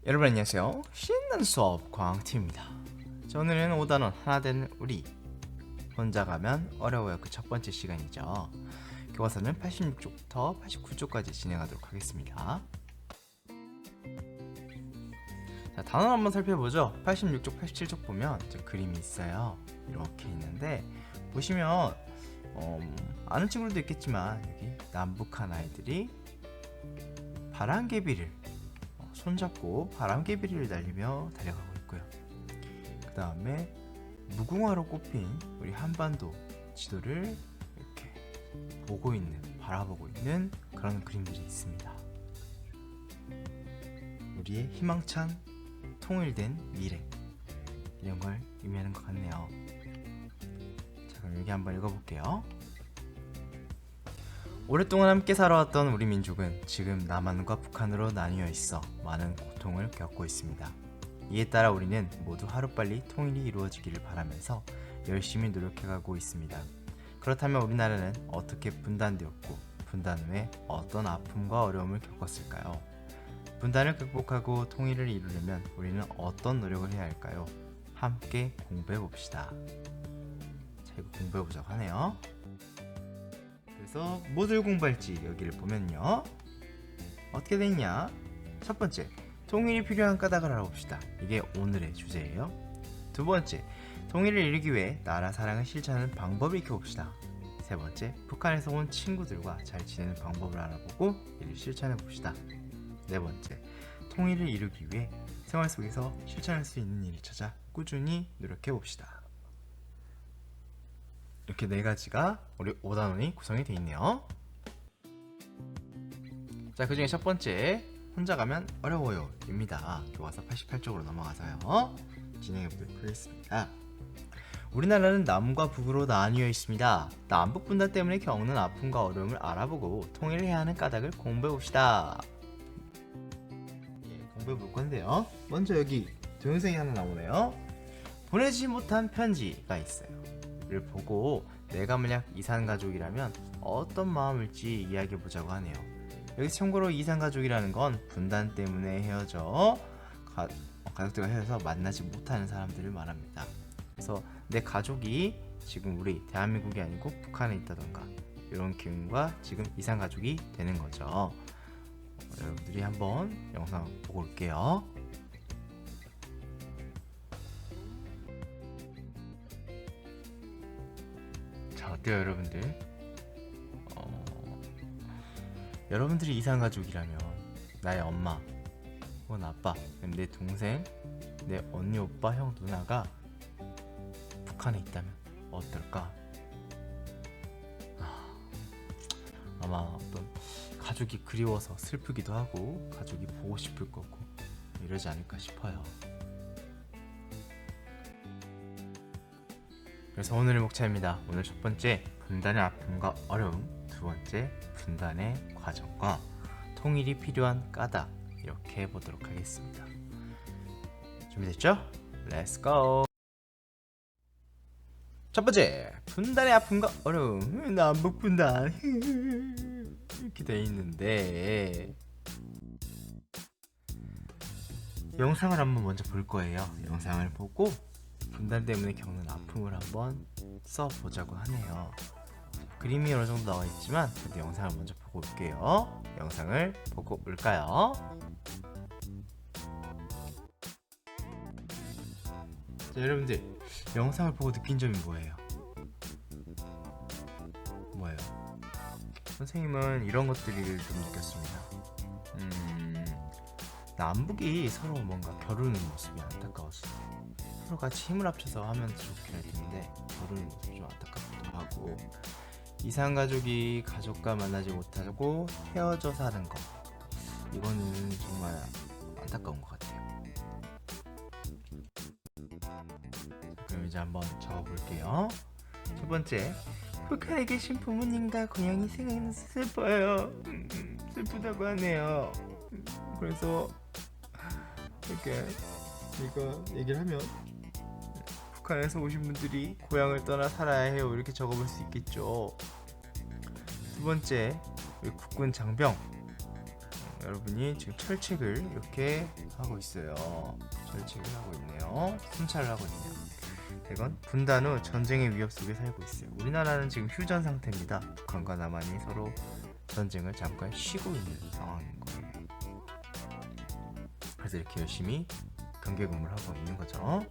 여러분 안녕하세요. 신나는 수업 광팀입니다. 자, 오늘은 5단원 하나 된 우리 혼자 가면 어려워요. 그 첫 번째 시간이죠. 교과서는 86쪽부터 89쪽까지 진행하도록 하겠습니다. 자, 단원 한번 살펴보죠. 86쪽, 87쪽 보면 그림이 있어요. 이렇게 있는데 보시면 아는 친구들도 있겠지만 여기 남북한 아이들이 바람개비를 손잡고 바람개비를 날리며 달려가고 있고요. 그 다음에 무궁화로 꼽힌 우리 한반도 지도를 이렇게 보고 있는, 바라보고 있는 그런 그림들이 있습니다. 우리의 희망찬 통일된 미래, 이런 걸 의미하는 것 같네요. 자, 그럼 여기 한번 읽어볼게요. 오랫동안 함께 살아왔던 우리 민족은 지금 남한과 북한으로 나뉘어 있어 많은 고통을 겪고 있습니다. 이에 따라 우리는 모두 하루빨리 통일이 이루어지기를 바라면서 열심히 노력해가고 있습니다. 그렇다면 우리나라는 어떻게 분단되었고 분단 후에 어떤 아픔과 어려움을 겪었을까요? 분단을 극복하고 통일을 이루려면 우리는 어떤 노력을 해야 할까요? 함께 공부해봅시다. 자, 이거 공부해보자고 하네요. 그래서 뭐들 공부할지 여기를 보면요, 어떻게 되냐? 첫 번째, 통일이 필요한 까닭을 알아봅시다. 이게 오늘의 주제예요. 두 번째, 통일을 이루기 위해 나라 사랑을 실천하는 방법을 익혀봅시다. 세 번째, 북한에서 온 친구들과 잘 지내는 방법을 알아보고 이를 실천해봅시다. 네 번째, 통일을 이루기 위해 생활 속에서 실천할 수 있는 일을 찾아 꾸준히 노력해봅시다. 이렇게 네 가지가 우리 5단원이 구성이 되어 있네요. 자, 그 중에 첫 번째, 혼자 가면 어려워요 입니다. 교과서 88쪽으로 넘어가서요, 진행해 보도록 하겠습니다. 우리나라는 남과 북으로 나뉘어 있습니다. 남북 분단 때문에 겪는 아픔과 어려움을 알아보고 통일을 해야 하는 까닭을 공부해 봅시다. 공부해 볼 건데요, 먼저 여기 동영상이 하나 나오네요. 보내지 못한 편지가 있어요. 를 보고 내가 만약 이산가족이라면 어떤 마음일지 이야기해보자고 하네요. 여기서 참고로 이산가족이라는 건 분단 때문에 헤어져 가족들과 헤어져서 만나지 못하는 사람들을 말합니다. 그래서 내 가족이 지금 우리 대한민국이 아니고 북한에 있다던가 이런 기운과 지금 이산가족이 되는 거죠. 여러분들이 한번 영상 보고 올게요. 어때요 여러분들? 여러분들이 이산가족이라면 나의 엄마 혹은 아빠, 내 동생, 내 언니, 오빠, 형, 누나가 북한에 있다면 어떨까? 아마 어떤 가족이 그리워서 슬프기도 하고 가족이 보고 싶을 거고 이러지 않을까 싶어요. 그래서 오늘의 목차입니다. 오늘 첫 번째, 분단의 아픔과 어려움. 두 번째, 분단의 과정과 통일이 필요한 까닭. 이렇게 해보도록 하겠습니다. 준비됐죠? 렛츠 고! 첫 번째, 분단의 아픔과 어려움. 남북 분단 이렇게 돼 있는데 영상을 한번 먼저 볼 거예요. 영상을 보고 분단 때문에 겪는 아픔을 한번 써보자고 하네요. 그림이 어느 정도 나와 있지만 그래도 영상을 먼저 보고 올게요. 영상을 보고 올까요? 자, 여러분들 영상을 보고 느낀 점이 뭐예요? 뭐예요? 선생님은 이런 것들을 좀 느꼈습니다. 남북이 서로 뭔가 겨루는 모습이 안타까웠어요. 서로 같이 힘을 합쳐서 하면 좋긴 할 텐데 겨루는 모습이 좀 안타깝기도 하고, 이산가족이 가족과 만나지 못하고 헤어져 사는 거, 이거는 정말 안타까운 것 같아요. 그럼 이제 한번 적어볼게요. 첫 번째, 북한에 계신 부모님과 고향이 생각나서 슬퍼요. 슬프다고 하네요. 그래서 이렇게 이거 얘기를 하면 북한에서 오신 분들이 고향을 떠나 살아야 해요, 이렇게 적어볼 수 있겠죠. 두 번째, 우리 국군 장병 여러분이 지금 철책을 이렇게 하고 있어요. 철책을 하고 있네요. 순찰을 하고 있네요. 이건 분단 후 전쟁의 위협 속에 살고 있어요. 우리나라는 지금 휴전 상태입니다. 북한과 남한이 서로 전쟁을 잠깐 쉬고 있는 상황인 거예요. 그래서 이렇게 열심히 경계 근무를 하고 있는 거죠.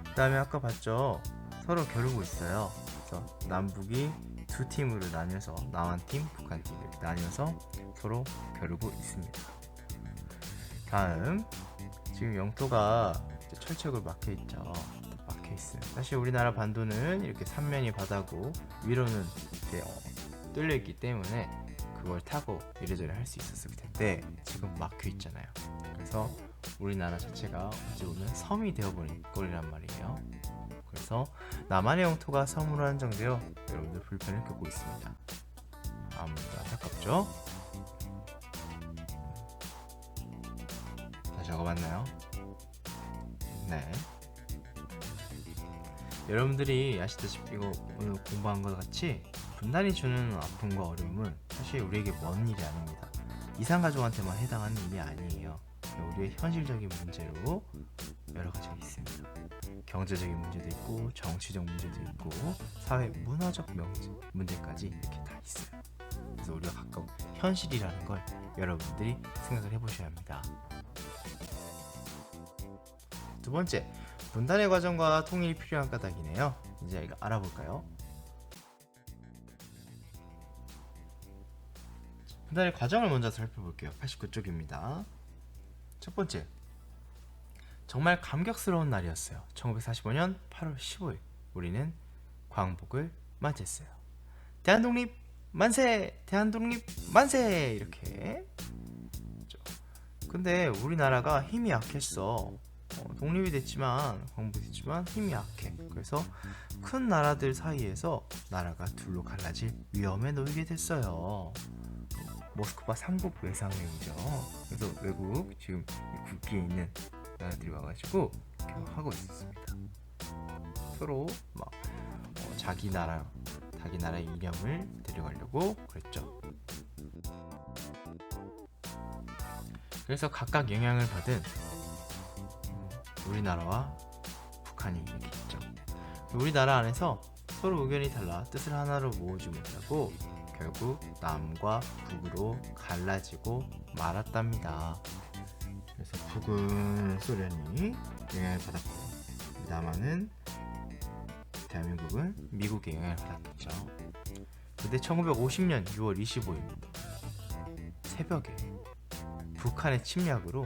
그 다음에 아까 봤죠? 서로 겨루고 있어요. 그래서 남북이 두 팀으로 나뉘어서 남한 팀, 북한 팀 이렇게 나뉘어서 서로 겨루고 있습니다. 다음 지금 영토가 철책으로 막혀 있죠. 막혀 있어요. 사실 우리나라 반도는 이렇게 삼면이 바다고 위로는 이렇게 뚫려 있기 때문에 그걸 타고 이래저래 할 수 있었을 텐데 지금 막혀 있잖아요. 그래서 우리나라 자체가 어찌 보면 섬이 되어버린 꼴이란 말이에요. 그래서 남한의 영토가 섬으로 한정되어 여러분들 불편을 겪고 있습니다. 아무래도 안타깝죠? 다 적어봤나요? 네. 여러분들이 아시다시피 이거 오늘 공부한 것 같이 분단이 주는 아픔과 어려움은 사실 우리에게 먼 일이 아닙니다. 이산가족한테만 해당하는 일이 아니에요. 우리의 현실적인 문제로 여러 가지가 있습니다. 경제적인 문제도 있고 정치적 문제도 있고 사회 문화적 문제까지 이렇게 다 있어요. 그래서 우리가 가끔 현실이라는 걸 여러분들이 생각을 해보셔야 합니다. 두 번째, 분단의 과정과 통일이 필요한 까닭이네요. 이제 이거 알아볼까요? 분단의 과정을 먼저 살펴볼게요. 89쪽입니다. 첫 번째, 정말 감격스러운 날이었어요. 1945년 8월 15일 우리는 광복을 맞이했어요. 대한독립 만세! 대한독립 만세! 이렇게. 근데 우리나라가 힘이 약했어. 독립이 됐지만 광복됐지만 힘이 약해. 그래서 큰 나라들 사이에서 나라가 둘로 갈라질 위험에 놓이게 됐어요. 모스크바 삼국 외상회의죠. 그래서 외국 지금 국기에 있는 나라들이 와가지고 하고 있었습니다. 서로 막 자기 나라의 이념을 데려가려고 그랬죠. 그래서 각각 영향을 받은 우리나라와 북한이 이렇게 있죠. 우리나라 안에서 서로 의견이 달라 뜻을 하나로 모으지 못하고 결국 남과 북으로 갈라지고 말았답니다. 그래서 북은 소련이 영향을 받았고 남한은 대한민국은 미국의 영향을 받았겠죠. 근데 1950년 6월 25일 새벽에 북한의 침략으로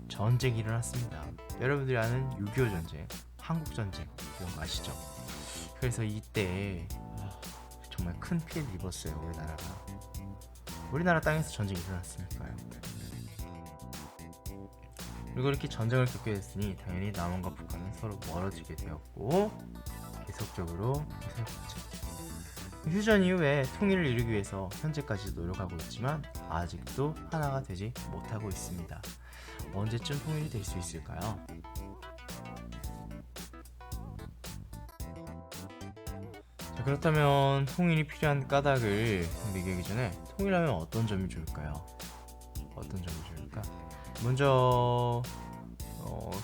전쟁이 일어났습니다. 여러분들이 아는 6.25 전쟁, 한국 전쟁 이런 거 아시죠? 그래서 이때 정말 큰 피해를 입었어요. 우리나라 땅에서 전쟁이 일어났으니까요. 그리고 이렇게 전쟁을 겪게 됐으니 당연히 남한과 북한은 서로 멀어지게 되었고 계속적으로 살았죠. 휴전 이후에 통일을 이루기 위해서 현재까지 노력하고 있지만 아직도 하나가 되지 못하고 있습니다. 언제쯤 통일이 될 수 있을까요? 자, 그렇다면 통일이 필요한 까닭을 얘기하기 전에 통일하면 어떤 점이 좋을까요? 어떤 점이 좋을까? 먼저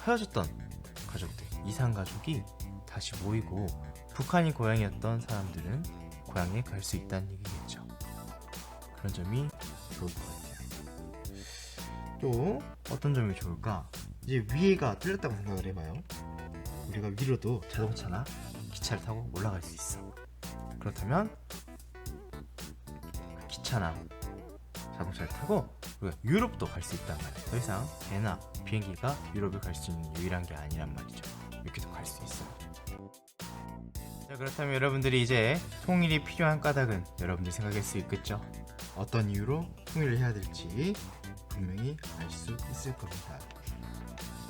헤어졌던 가족들, 이산가족이 다시 모이고 북한이 고향이었던 사람들은 고향에 갈 수 있다는 얘기겠죠. 그런 점이 좋을 것 같아요. 또 어떤 점이 좋을까? 이제 위에가 뚫렸다고 생각을 해봐요. 우리가 위로도 자동차나 기차를 타고 올라갈 수 있어. 그렇다면 그 기차나 자동차를 타고 우리가 유럽도 갈 수 있단 말이에요. 더 이상 배나 비행기가 유럽을 갈 수 있는 유일한 게 아니란 말이죠. 이렇게도 갈 수 있어요. 자, 그렇다면 여러분들이 이제 통일이 필요한 까닭은 여러분들 생각할 수 있겠죠? 어떤 이유로 통일을 해야 될지 분명히 알 수 있을 겁니다.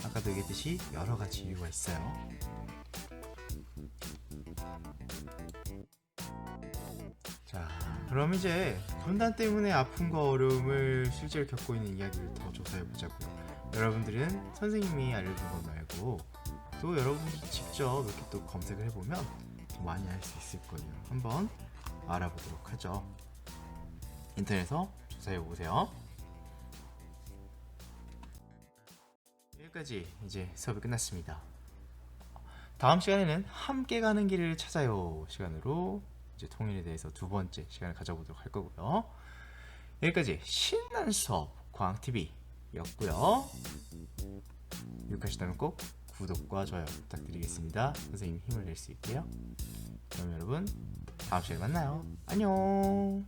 아까도 얘기했듯이 여러 가지 이유가 있어요. 자, 그럼 이제 분단 때문에 아픔과 어려움을 실제로 겪고 있는 이야기를 더 조사해 보자고요. 여러분들은 선생님이 알려준 거 말고 또 여러분이 직접 이렇게 또 검색을 해보면 더 많이 알 수 있을 거예요. 한번 알아보도록 하죠. 인터넷에서 조사해 보세요. 여기까지 이제 수업이 끝났습니다. 다음 시간에는 함께 가는 길을 찾아요 시간으로 이제 통일에 대해서 두 번째 시간을 가져보도록 할 거고요. 여기까지 신나는 수업 광TV였고요. 유익하시다면 꼭 구독과 좋아요 부탁드리겠습니다. 선생님 힘을 낼 수 있게요. 그럼 여러분 다음 시간에 만나요. 안녕.